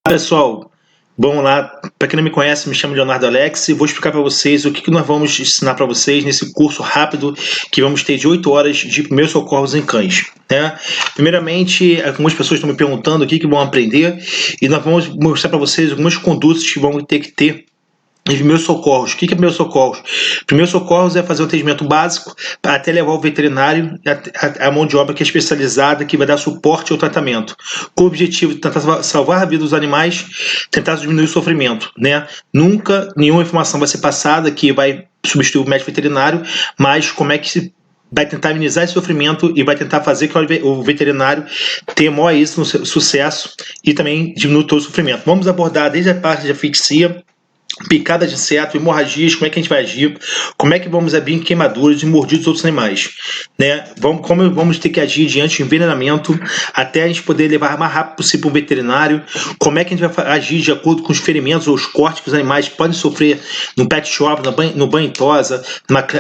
Pessoal, vamos lá. Para quem não me conhece, me chamo Leonardo Alex e vou explicar para vocês o que nós vamos ensinar para vocês nesse curso rápido que vamos ter de 8 horas de primeiros socorros em cães. Né? Primeiramente, algumas pessoas estão me perguntando o que vão aprender e nós vamos mostrar para vocês algumas condutas que vão ter que ter em primeiros socorros. O que é primeiros socorros? Primeiros socorros é fazer um atendimento básico até levar o veterinário a mão de obra que é especializada, que vai dar suporte ao tratamento, com o objetivo de tentar salvar a vida dos animais, tentar diminuir o sofrimento. Né? Nunca nenhuma informação vai ser passada que vai substituir o médico veterinário, mas como é que se vai tentar minimizar esse sofrimento e vai tentar fazer que o veterinário tenha maior êxito no sucesso e também diminuir todo o sofrimento. Vamos abordar desde a parte de asfixia, picada de inseto, hemorragias, como é que a gente vai agir, como é que vamos agir em queimaduras e mordidos dos outros animais, né? Como vamos ter que agir diante de envenenamento até a gente poder levar o mais rápido possível para o veterinário, como é que a gente vai agir de acordo com os ferimentos ou os cortes que os animais podem sofrer no pet shop, no banho e tosa,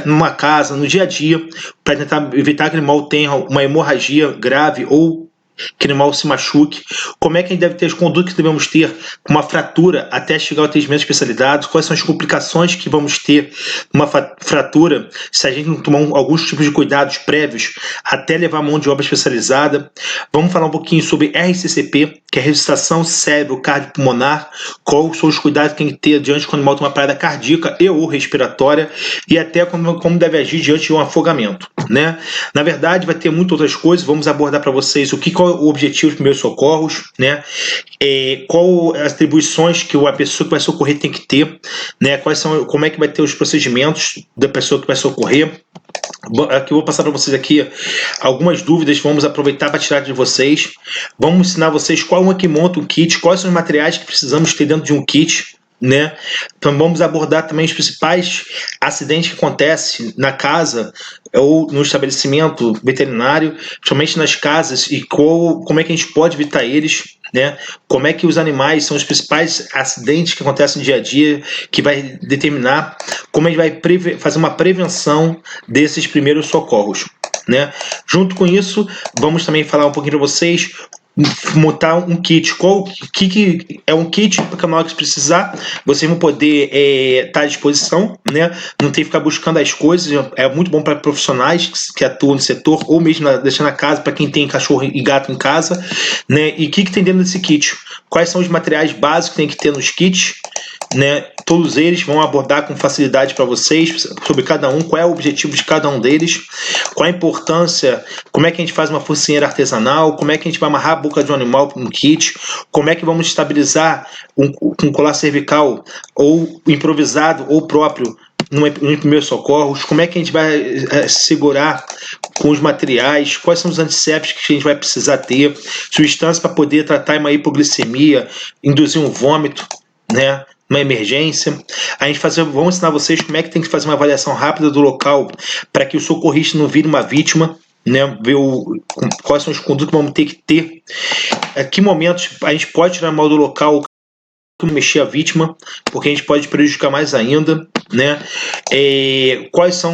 numa casa, no dia a dia, para tentar evitar que o animal tenha uma hemorragia grave ou que o animal se machuque, como é que a gente deve ter as condutas que devemos ter com uma fratura até chegar ao atendimento especializado, quais são as complicações que vamos ter numa fratura se a gente não tomar alguns tipos de cuidados prévios até levar a mão de obra especializada. Vamos falar um pouquinho sobre RCCP, que é ressuscitação cérebro-cardiopulmonar, quais são os cuidados que tem que ter diante quando o animal tem uma parada cardíaca e ou respiratória, e até como deve agir diante de um afogamento. Né? Na verdade, vai ter muitas outras coisas, vamos abordar para vocês qual é o objetivo dos primeiros socorros, né? Qual as atribuições que a pessoa que vai socorrer tem que ter, né? Como é que vai ter os procedimentos da pessoa que vai socorrer. Aqui eu vou passar para vocês aqui algumas dúvidas, vamos aproveitar para tirar de vocês. Vamos ensinar vocês qual é que monta o kit, quais são os materiais que precisamos ter dentro de um kit. Né? Então vamos abordar também os principais acidentes que acontecem na casa ou no estabelecimento veterinário, principalmente nas casas, e como é que a gente pode evitar eles, né? Como é que os animais são os principais acidentes que acontecem no dia a dia, que vai determinar como a gente vai fazer uma prevenção desses primeiros socorros. Né? Junto com isso, vamos também falar um pouquinho para vocês montar um kit. O que é um kit? Porque na hora que precisar, vocês vão poder estar à disposição, né? Não tem que ficar buscando as coisas. É muito bom para profissionais que atuam no setor, ou mesmo deixar na casa para quem tem cachorro e gato em casa, né? E o que tem dentro desse kit? Quais são os materiais básicos que tem que ter nos kits? Né? Todos eles vão abordar com facilidade para vocês sobre cada um, qual é o objetivo de cada um deles, qual a importância, como é que a gente faz uma focinheira artesanal, como é que a gente vai amarrar a boca de um animal no kit, como é que vamos estabilizar um colar cervical ou improvisado ou próprio no primeiro socorros, como é que a gente vai segurar com os materiais, quais são os antissépticos que a gente vai precisar ter, substâncias para poder tratar uma hipoglicemia, induzir um vômito, né? Uma emergência. Vamos ensinar vocês como é que tem que fazer uma avaliação rápida do local para que o socorrista não vire uma vítima, né? Ver quais são os condutos que vamos ter que ter. A que momentos a gente pode tirar mal do local, mexer a vítima, porque a gente pode prejudicar mais ainda, né? Quais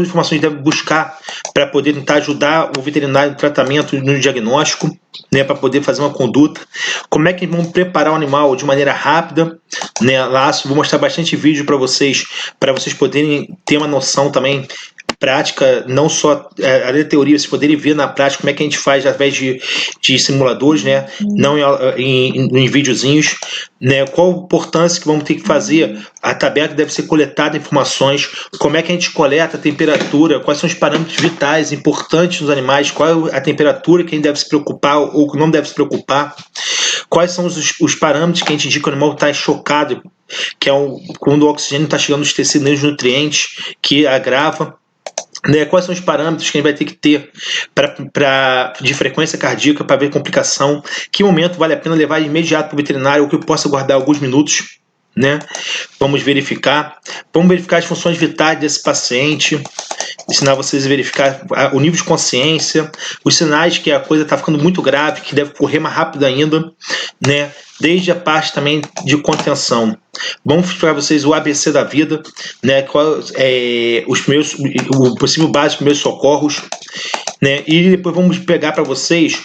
informações devem buscar para poder tentar ajudar o veterinário no tratamento, no diagnóstico, né, para poder fazer uma conduta, como é que vamos preparar o animal de maneira rápida, né? Lá vou mostrar bastante vídeo para vocês poderem ter uma noção também prática, não só a teoria, vocês poderem ver na prática como é que a gente faz através de simuladores, né? Não em videozinhos, né? Qual a importância que vamos ter que fazer, a tabela que deve ser coletada informações, como é que a gente coleta a temperatura, quais são os parâmetros vitais importantes nos animais, qual é a temperatura que a gente deve se preocupar ou que não deve se preocupar, quais são os parâmetros que a gente indica que o animal está chocado, que é quando o oxigênio está chegando nos tecidos, nos nutrientes, que agrava. Né, quais são os parâmetros que a gente vai ter que ter de frequência cardíaca para ver complicação, que momento vale a pena levar de imediato para o veterinário ou que eu possa guardar alguns minutos, né? Vamos verificar as funções vitais desse paciente, ensinar vocês a verificar o nível de consciência, os sinais que a coisa está ficando muito grave, que deve correr mais rápido ainda, né? Desde a parte também de contenção. Vamos explicar para vocês o ABC da vida, né? O possível básico, primeiros socorros, né? E depois vamos pegar para vocês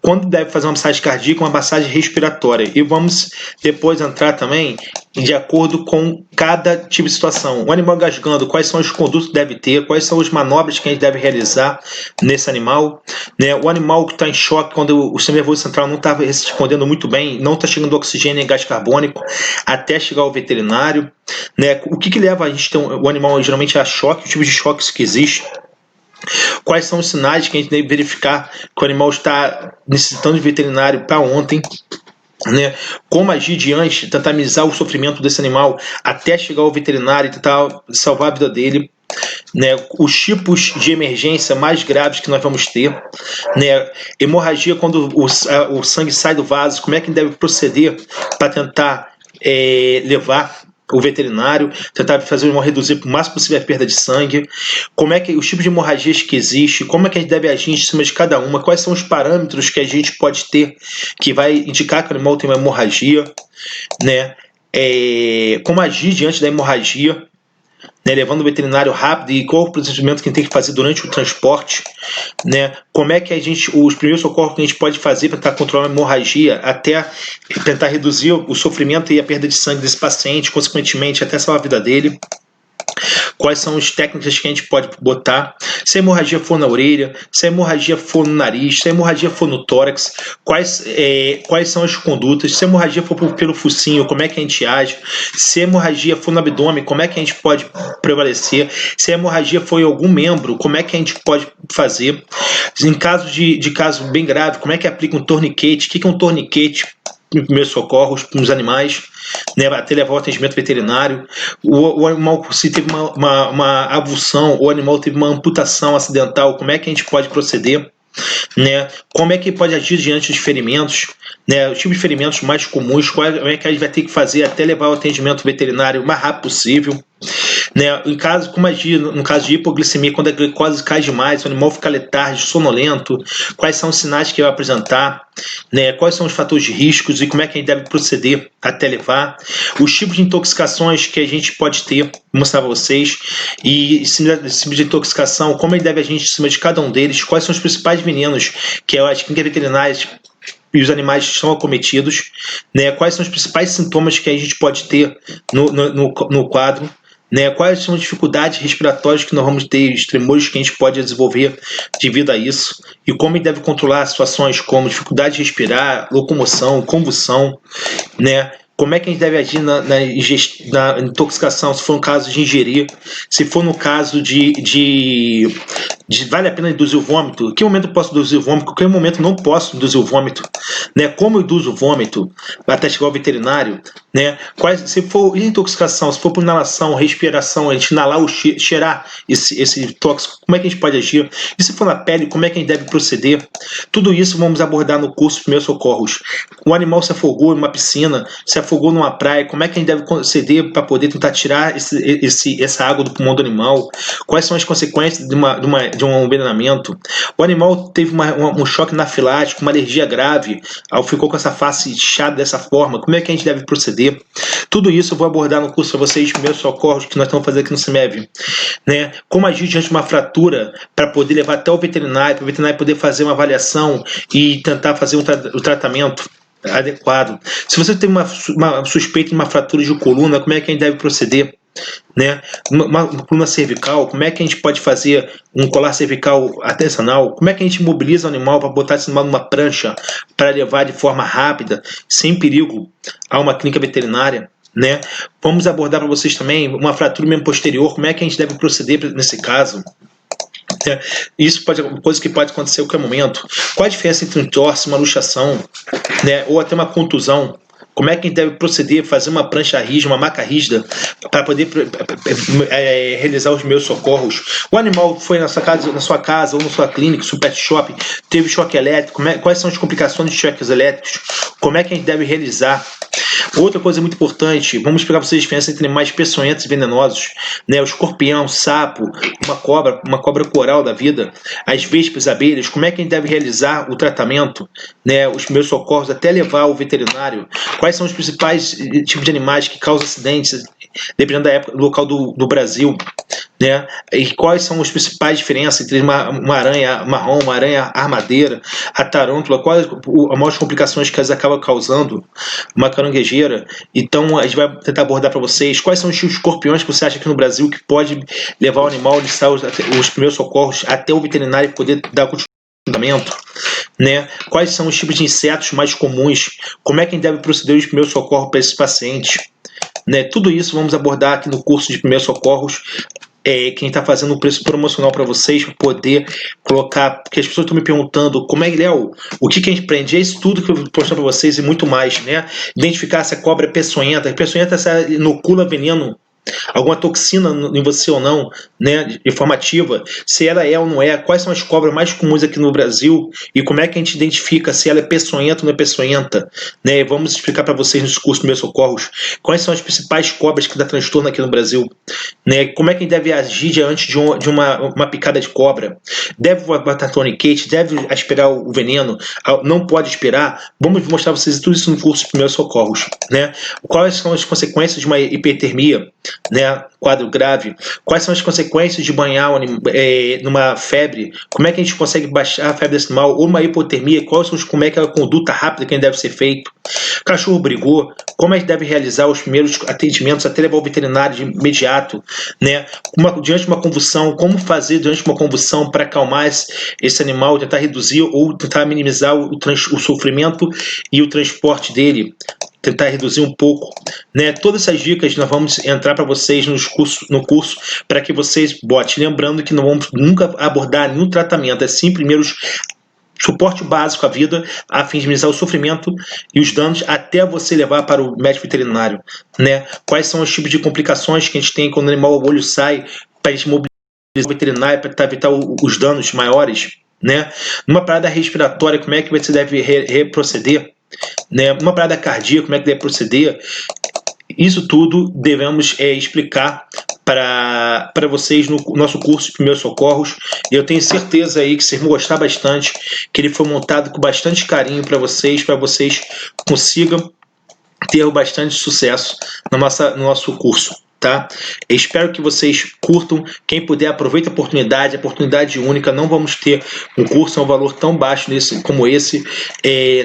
quando deve fazer uma massagem cardíaca, uma massagem respiratória. E vamos depois entrar também de acordo com cada tipo de situação. O animal engasgando, quais são os condutos que deve ter, quais são as manobras que a gente deve realizar nesse animal, né? O animal que está em choque, quando o sistema nervoso central não está respondendo muito bem, não está chegando oxigênio e gás carbônico até chegar ao veterinário, né? O que leva a gente ter o animal geralmente a choque, o tipo de choque que existe. Quais são os sinais que a gente deve verificar que o animal está necessitando de veterinário para ontem, né? Como agir diante, tentar amenizar o sofrimento desse animal até chegar ao veterinário e tentar salvar a vida dele, né? Os tipos de emergência mais graves que nós vamos ter, né? Hemorragia, quando o sangue sai do vaso, como é que deve proceder para tentar levar o veterinário, tentar fazer uma reduzir o máximo possível a perda de sangue, como é que os tipos de hemorragias que existem, como é que a gente deve agir em cima de cada uma, quais são os parâmetros que a gente pode ter que vai indicar que o animal tem uma hemorragia, né? Como agir diante da hemorragia, né, levando o veterinário rápido e qual o procedimento que a gente tem que fazer durante o transporte, né, como é que os primeiros socorros que a gente pode fazer para tentar controlar a hemorragia até tentar reduzir o sofrimento e a perda de sangue desse paciente, consequentemente até salvar a vida dele. Quais são as técnicas que a gente pode botar, se a hemorragia for na orelha, se a hemorragia for no nariz, se a hemorragia for no tórax, quais são as condutas, se a hemorragia for pelo focinho, como é que a gente age, se a hemorragia for no abdômen, como é que a gente pode prevalecer, se a hemorragia for em algum membro, como é que a gente pode fazer, em caso de caso bem grave, como é que aplica um torniquete, o que é um torniquete, primeiros socorros nos animais, né, até levar o atendimento veterinário. O animal, se teve uma avulsão, o animal teve uma amputação acidental, como é que a gente pode proceder, né? Como é que pode agir diante dos ferimentos, né? Os tipos de ferimentos mais comuns, como é que a gente vai ter que fazer até levar o atendimento veterinário o mais rápido possível, né? Como agir no caso de hipoglicemia, quando a glicose cai demais, o animal fica letárgico, sonolento, quais são os sinais que vai apresentar, né? Quais são os fatores de riscos e como é que a gente deve proceder até levar, os tipos de intoxicações que a gente pode ter, vou mostrar para vocês, e esse tipo de intoxicação, como a gente deve agir em cima de cada um deles, quais são os principais venenos que as clínicas veterinárias e os animais são acometidos, né? Quais são os principais sintomas que a gente pode ter no quadro, né? Quais são as dificuldades respiratórias que nós vamos ter, os tremores que a gente pode desenvolver devido a isso, e como a gente deve controlar situações como dificuldade de respirar, locomoção, convulsão, né? Como é que a gente deve agir na intoxicação, se for no caso de ingerir, se for no caso de vale a pena induzir o vômito, em que momento eu posso induzir o vômito, em que momento não posso induzir o vômito, né? Como eu induzo o vômito até chegar ao veterinário, né? Se for intoxicação, se for por inalação, respiração, a gente inalar ou cheirar esse tóxico, como é que a gente pode agir? E se for na pele, como é que a gente deve proceder? Tudo isso vamos abordar no curso de Primeiros Socorros. O animal se afogou em uma piscina, se afogou numa praia, como é que a gente deve proceder para poder tentar tirar essa água do pulmão do animal? Quais são as consequências de um envenenamento? O animal teve um choque anafilático, uma alergia grave, ficou com essa face inchada dessa forma, como é que a gente deve proceder? Tudo isso eu vou abordar no curso para vocês, Primeiros Socorros, que nós estamos fazendo aqui no CIMEV, né? Como agir diante de uma fratura para poder levar até o veterinário, para o veterinário poder fazer uma avaliação e tentar fazer o tratamento adequado. Se você tem uma suspeita de uma fratura de coluna, como é que a gente deve proceder, né? Uma coluna cervical, como é que a gente pode fazer um colar cervical artesanal? Como é que a gente mobiliza o animal para botar esse animal numa prancha para levar de forma rápida, sem perigo, a uma clínica veterinária, né? Vamos abordar para vocês também uma fratura membro posterior, como é que a gente deve proceder nesse caso. Isso pode ser uma coisa que pode acontecer a qualquer momento. Qual a diferença entre um torce, uma luxação, né, ou até uma contusão? Como é que a gente deve proceder, fazer uma prancha rígida, uma maca rígida, para poder realizar os meus socorros? O animal foi na sua casa ou na sua clínica, no seu pet shop, teve choque elétrico, quais são as complicações de choques elétricos? Como é que a gente deve realizar? Outra coisa muito importante, vamos explicar para vocês a diferença entre animais peçonhentos e venenosos, né? O escorpião, sapo, uma cobra coral da vida, as vespas, abelhas, como é que a gente deve realizar o tratamento, né? Os primeiros socorros até levar ao veterinário. Quais são os principais tipos de animais que causam acidentes, dependendo da época, do local do Brasil, né? E quais são as principais diferenças entre uma aranha marrom, uma aranha armadeira, a tarântula, quais as maiores complicações que elas acabam causando, uma caranguejeira. Então a gente vai tentar abordar para vocês quais são os escorpiões que você acha aqui no Brasil que pode levar o animal a listar os primeiros socorros até o veterinário poder dar continuamento, né? Quais são os tipos de insetos mais comuns, como é que a gente deve proceder os primeiros socorros para esses pacientes, né? Tudo isso vamos abordar aqui no curso de primeiros socorros. Quem está fazendo um preço promocional para vocês, para poder colocar, porque as pessoas estão me perguntando como é que é o que a gente prende, é isso tudo que eu vou mostrar para vocês e muito mais, né? Identificar se a cobra é peçonhenta, se ela inocula veneno, alguma toxina em você ou não, né, informativa, se ela é ou não é, quais são as cobras mais comuns aqui no Brasil e como é que a gente identifica se ela é peçonhenta ou não é peçonhenta, né? Vamos explicar para vocês nos cursos de meus socorros quais são as principais cobras que dá transtorno aqui no Brasil, né? Como é que a gente deve agir diante de uma picada de cobra, deve botar tourniquet, deve aspirar o veneno, não pode aspirar. Vamos mostrar para vocês tudo isso no curso de primeiros socorros, né? Quais são as consequências de uma hipertermia, né, quadro grave, quais são as consequências de banhar numa febre, como é que a gente consegue baixar a febre desse animal, ou uma hipotermia, como é que é a conduta rápida que deve ser feito, cachorro brigou, como é que deve realizar os primeiros atendimentos até levar ao veterinário de imediato, né, diante de uma convulsão, como fazer diante de uma convulsão para acalmar esse animal, tentar reduzir ou tentar minimizar o sofrimento e o transporte dele, tentar reduzir um pouco, né? Todas essas dicas nós vamos entrar para vocês no curso para que vocês botem. Lembrando que não vamos nunca abordar nenhum tratamento, é sim primeiro suporte básico à vida, a fim de minimizar o sofrimento e os danos até você levar para o médico veterinário, né? Quais são os tipos de complicações que a gente tem quando o animal o olho sai, para a gente mobilizar o veterinário para evitar os danos maiores, né? Numa parada respiratória, como é que você deve proceder? Né, uma parada cardíaca, como é que deve proceder, isso tudo devemos explicar para vocês no nosso curso de primeiros socorros. E eu tenho certeza aí que vocês vão gostar bastante, que ele foi montado com bastante carinho para vocês consigam ter bastante sucesso no nosso curso. Tá? Espero que vocês curtam. Quem puder, aproveite a oportunidade única. Não vamos ter um curso a um valor tão baixo como esse.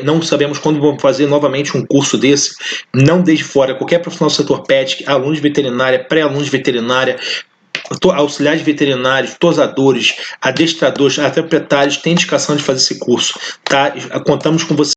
Não sabemos quando vamos fazer novamente um curso desse. Não deixe fora qualquer profissional do setor pet, alunos de veterinária, pré-alunos de veterinária, auxiliares veterinários, tosadores, adestradores, até proprietários têm indicação de fazer esse curso. Tá? Contamos com vocês.